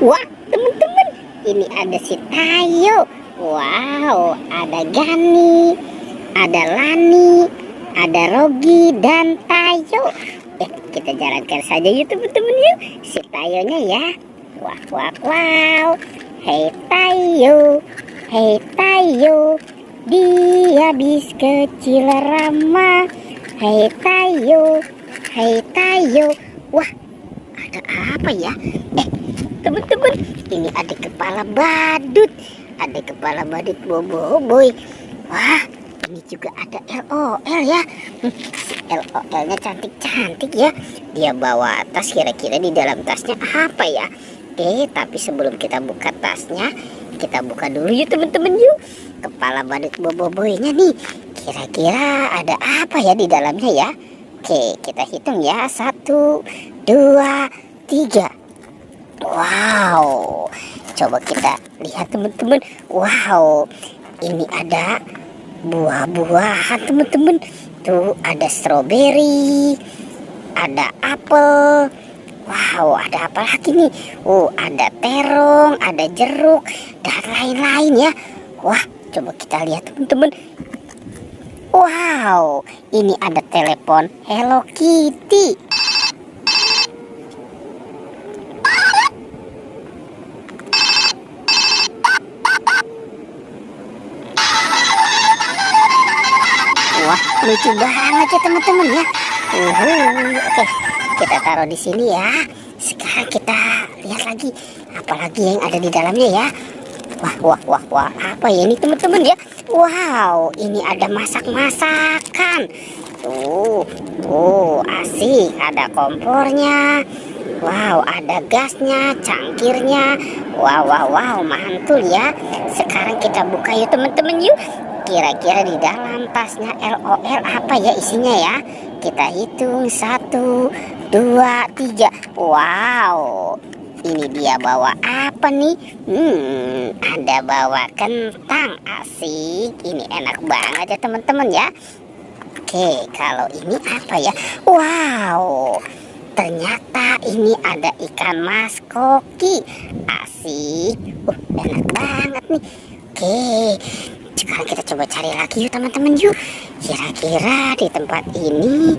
Wah, teman-teman, ini ada si Tayo. Wow, ada Gani, ada Lani, ada Rogi dan Tayo. Kita jalankan saja yuk teman-teman yuk. Si Tayonya ya. Wah, wah, wow. Hei Tayo, hei Tayo, dia bis kecil ramah. Hei Tayo, hei Tayo. Wah, ada apa ya? Teman-teman, ini ada kepala badut. Ada kepala badut boboiboy. Wah, ini juga ada LOL ya. LOL-nya cantik-cantik ya. Dia bawa tas, kira-kira di dalam tasnya apa ya? Tapi sebelum kita buka tasnya, kita buka dulu yuk teman-teman yuk. Kepala badut boboiboynya nih, kira-kira ada apa ya di dalamnya ya? Kita hitung ya. 1, 2, 3. Wow, coba kita lihat teman-teman. Wow, ini ada buah-buahan teman-teman. Tuh ada stroberi, ada apel. Wow, ada apa lagi nih? Ada terong, ada jeruk dan lain-lain ya. Wah, coba kita lihat teman-teman. Wow, ini ada telepon Hello Kitty. Wah, lucu banget ya teman-teman ya. Oke, kita taruh di sini ya. Sekarang kita lihat lagi apalagi yang ada di dalamnya ya. Wah, apa ya ini teman-teman ya? Wow, ini ada masak-masakan. Asik, ada kompornya. Wow, ada gasnya, cangkirnya. Wow, mantul ya. Sekarang kita buka yuk teman-teman yuk. Kira-kira di dalam tasnya LOL apa ya isinya ya? Kita hitung 1, 2, 3. Wow, ini dia bawa apa nih? Ada bawa kentang. Asik, ini enak banget ya teman-teman ya. Oke, kalau ini apa ya? Wow, ternyata ini ada ikan mas koki. Asik, enak banget nih. Oke, sekarang kita coba cari lagi yuk teman-teman yuk. Kira-kira di tempat ini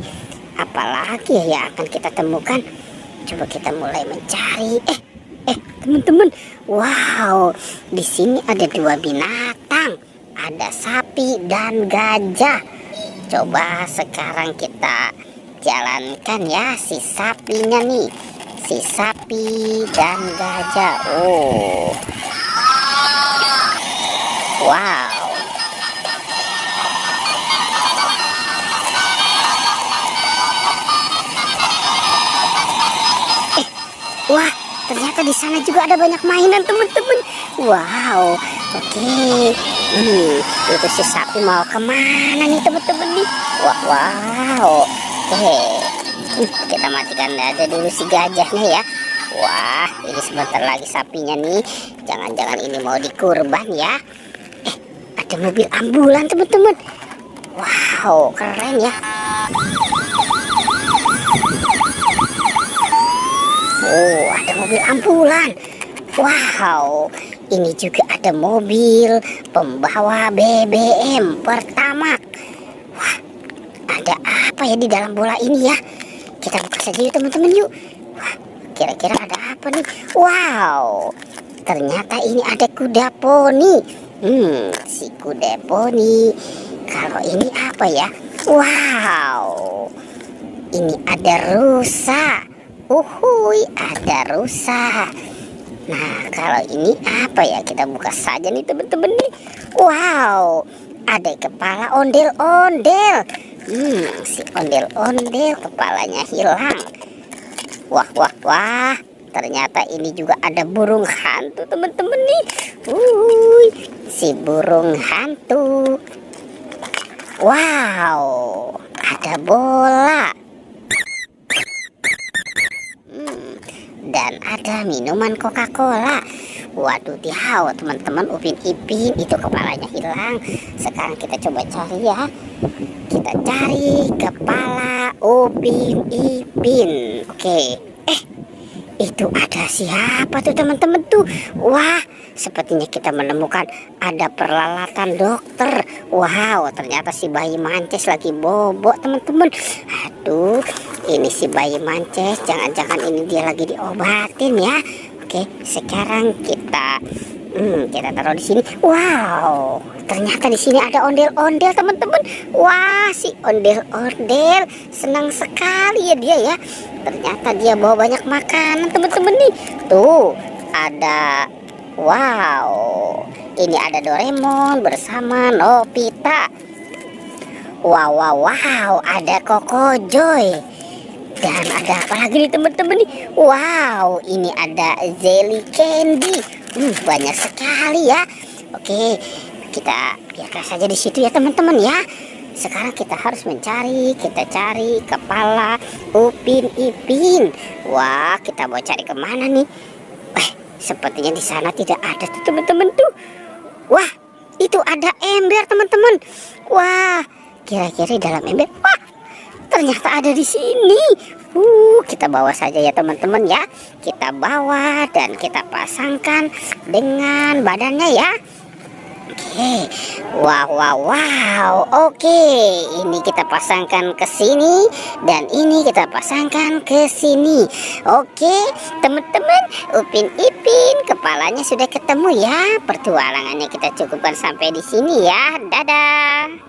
apalagi ya yang akan kita temukan? Coba kita mulai mencari. Teman-teman, wow, di sini ada 2 binatang. Ada sapi dan gajah. Coba sekarang kita jalankan ya si sapinya nih. Si sapi dan gajah. Wow. Wah, ternyata di sana juga ada banyak mainan teman-teman. Wow, oke. Itu si sapi mau kemana nih teman-teman nih? Wow. Oke. Kita matikan aja dulu si gajahnya ya. Wah, ini sebentar lagi sapinya nih. Jangan-jangan ini mau dikurban ya. Ada mobil ambulan teman-teman. Wow, keren ya. Ada mobil ambulan. Wow, ini juga ada mobil pembawa BBM Pertamax. Wah, ada apa ya di dalam bola ini ya? Kita buka saja yuk teman-teman yuk. Wah, kira-kira ada apa nih? Wow, ternyata ini ada kuda poni. Si kuda poni. Kalau ini apa ya? Wow, ini ada rusa. Ada rusa. Nah, kalau ini apa ya? Kita buka saja nih teman-teman nih. Wow, ada kepala ondel-ondel. Si ondel-ondel kepalanya hilang. Wah. Ternyata ini juga ada burung hantu teman-teman nih. Si burung hantu. Wow, ada bola. Dan ada minuman Coca-Cola. Waduh, teman-teman, Upin Ipin itu kepalanya hilang. Sekarang kita coba cari ya. Kita cari kepala Upin Ipin. Oke. Itu ada siapa tuh teman-teman tuh? Wah, sepertinya kita menemukan ada peralatan dokter. Wow, ternyata si bayi Mances lagi bobok teman-teman. Aduh, ini si bayi Mances, jangan-jangan ini dia lagi diobatin ya. Oke, sekarang kita taruh di sini. Wow, ternyata di sini ada ondel-ondel teman-teman. Wah, si ondel-ondel senang sekali ya dia ya. Ternyata dia bawa banyak makanan teman-teman nih. Tuh, ada, wow, ini ada Doraemon bersama Nobita. Wow, wow, wow, ada Koko Joy. Dan ada apa lagi nih teman-teman nih? Wow, ini ada jelly candy. Banyak sekali ya. Oke, kita biarkan saja di situ ya teman-teman ya. Sekarang kita harus kita cari kepala Upin Ipin. Wah, kita mau cari kemana nih? Sepertinya di sana tidak ada tuh teman-teman tuh. Wah, itu ada ember teman-teman. Wah, kira-kira di dalam ember. Wah, ternyata ada di sini. Kita bawa saja ya teman-teman ya. Kita bawa dan kita pasangkan dengan badannya ya. Oke. Wow, wow, wow. Oke, ini kita pasangkan ke sini dan ini kita pasangkan ke sini. Oke, teman-teman, Upin Ipin kepalanya sudah ketemu ya. Pertualangannya kita cukupkan sampai di sini ya. Dadah.